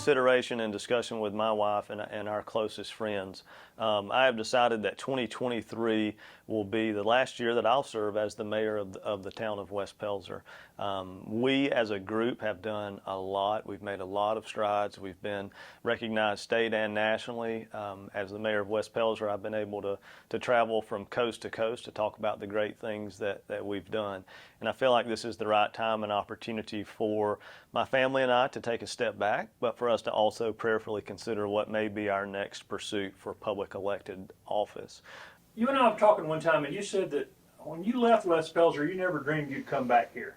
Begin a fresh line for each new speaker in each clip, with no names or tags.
consideration and discussion with my wife and our closest friends, I have decided that 2023 will be the last year that I'll serve as the mayor of the town of West Pelzer. We as a group have done a lot. We've made a lot of strides. We've been recognized state and nationally. As the mayor of West Pelzer, I've been able to travel from coast to coast to talk about the great things that we've done. And I feel like this is the right time and opportunity for my family and I to take a step back, but for us to also prayerfully consider what may be our next pursuit for public elected office.
You and I were talking one time, and you said that when you left West Pelzer, you never dreamed you'd come back here.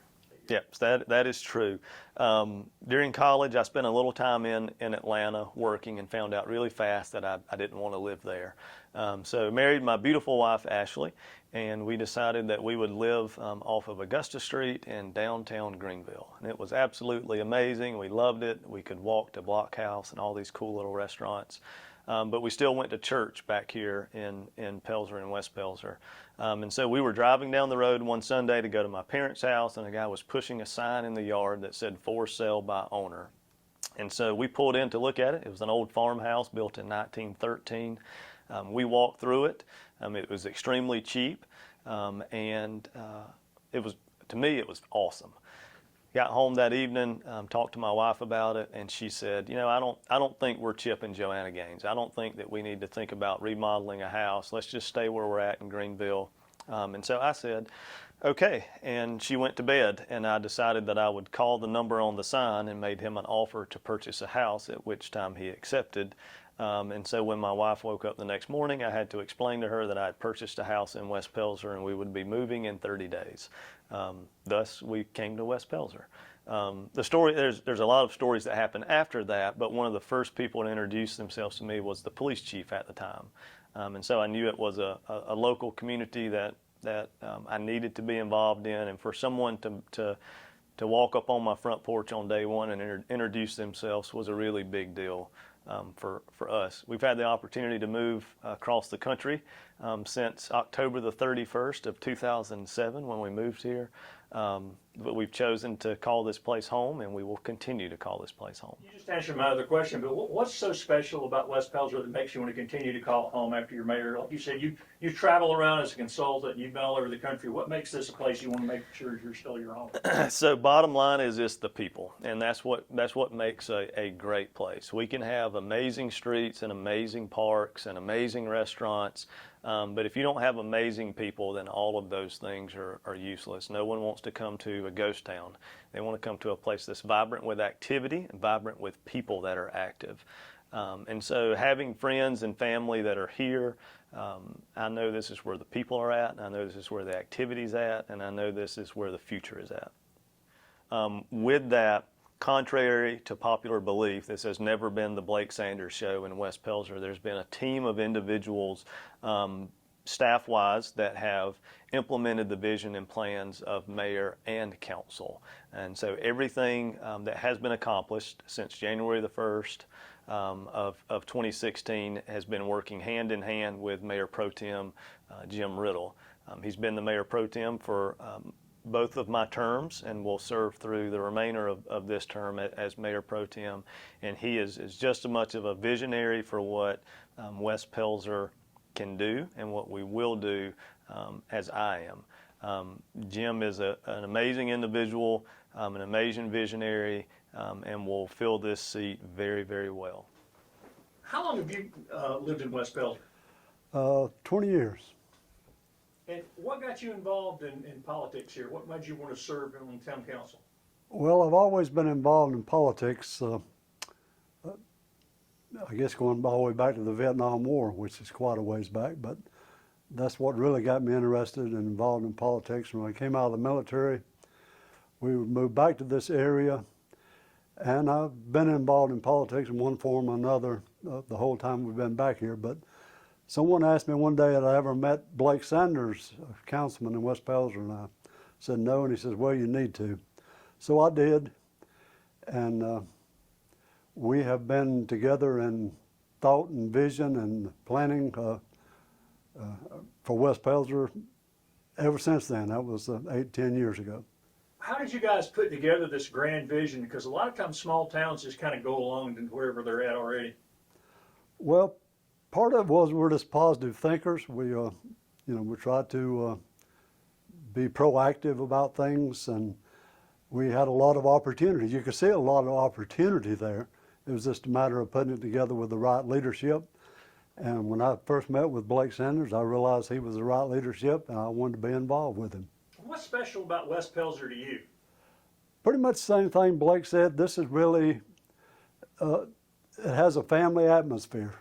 Yep, that is true. During college, I spent a little time in Atlanta working and found out really fast that I didn't want to live there. So married my beautiful wife, Ashley, and we decided that we would live off of Augusta Street in downtown Greenville. And it was absolutely amazing. We loved it. We could walk to Blockhouse and all these cool little restaurants. But we still went to church back here in Pelzer and West Pelzer. And so we were driving down the road one Sunday to go to my parents' house, and a guy was pushing a sign in the yard that said "For Sale by Owner." And so we pulled in to look at it. It was an old farmhouse built in 1913. We walked through it. It was extremely cheap, and it was, to me, it was awesome. Got home that evening, talked to my wife about it, and she said, I don't think we're Chip and Joanna Gaines. I don't think that we need to think about remodeling a house. Let's just stay where we're at in Greenville. And so I said, okay. And she went to bed, and I decided that I would call the number on the sign and made him an offer to purchase a house, at which time he accepted. And so when my wife woke up the next morning, I had to explain to her that I had purchased a house in West Pelzer and we would be moving in 30 days. Thus, we came to West Pelzer. The story, there's a lot of stories that happened after that, but one of the first people to introduce themselves to me was the police chief at the time. And so I knew it was a local community that I needed to be involved in, and for someone to walk up on my front porch on day one and introduce themselves was a really big deal. For us. We've had the opportunity to move across the country since October the 31st of 2007 when we moved here. But we've chosen to call this place home, and we will continue to call this place home.
You just answered my other question, but what's so special about West Pelzer that makes you want to continue to call it home after you're mayor? Like you said, you travel around as a consultant, you've been all over the country. What makes this a place you want to make sure you're still your home?
So bottom line is it's the people, and that's what makes a great place. We can have amazing streets and amazing parks and amazing restaurants, but if you don't have amazing people, then all of those things are useless. No one wants to come to a ghost town. They want to come to a place that's vibrant with activity and vibrant with people that are active. And so having friends and family that are here, I know this is where the people are at, and I know this is where the activity's at, and I know this is where the future is at. With that, contrary to popular belief, this has never been the Blake Sanders show in West Pelzer. There's been a team of individuals, staff-wise, that have implemented the vision and plans of mayor and council. And so everything that has been accomplished since January the 1st of 2016 has been working hand in hand with Mayor Pro Tem Jim Riddle. He's been the Mayor Pro Tem for both of my terms and will serve through the remainder of this term as Mayor Pro Tem. And he is just as much of a visionary for what West Pelzer can do and what we will do as I am. Jim is an amazing individual, an amazing visionary, and will fill this seat very, very well.
How long have you lived in West Pelzer?
20 years.
And what got you involved in politics here? What made you want to serve on town council?
Well, I've always been involved in politics, I guess going all the way back to the Vietnam War, which is quite a ways back, but that's what really got me interested and involved in politics. When I came out of the military, we moved back to this area, and I've been involved in politics in one form or another the whole time we've been back here. But someone asked me one day had I ever met Blake Sanders, a councilman in West Pelzer, and I said no, and he says, well, you need to. So I did, and we have been together in thought and vision and planning for West Pelzer ever since then. That was 8-10 years ago.
how did you guys put together this grand vision? Because a lot of times small towns just kind of go along to wherever they're at already.
Well, part of it was we're just positive thinkers. We try to be proactive about things, and we had a lot of opportunities. You could see a lot of opportunity there. It was just a matter of putting it together with the right leadership. And when I first met with Blake Sanders, I realized he was the right leadership, and I wanted to be involved with him.
What's special about West Pelzer to you?
Pretty much the same thing Blake said. This is really, it has a family atmosphere.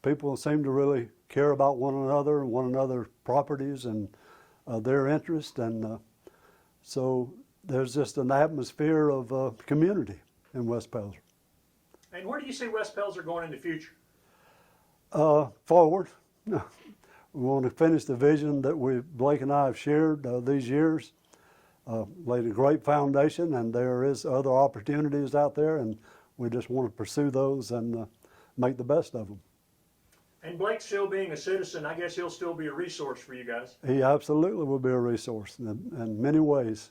People seem to really care about one another and one another's properties and their interests, and so there's just an atmosphere of community in West Pelzer.
And where do you see West Pelzer going in the future?
Forward. We want to finish the vision that Blake and I have shared these years. Laid a great foundation, and there is other opportunities out there, and we just want to pursue those and make the best of them.
And Blake still being a citizen, I guess he'll still be a resource for you guys.
He absolutely will be a resource in many ways.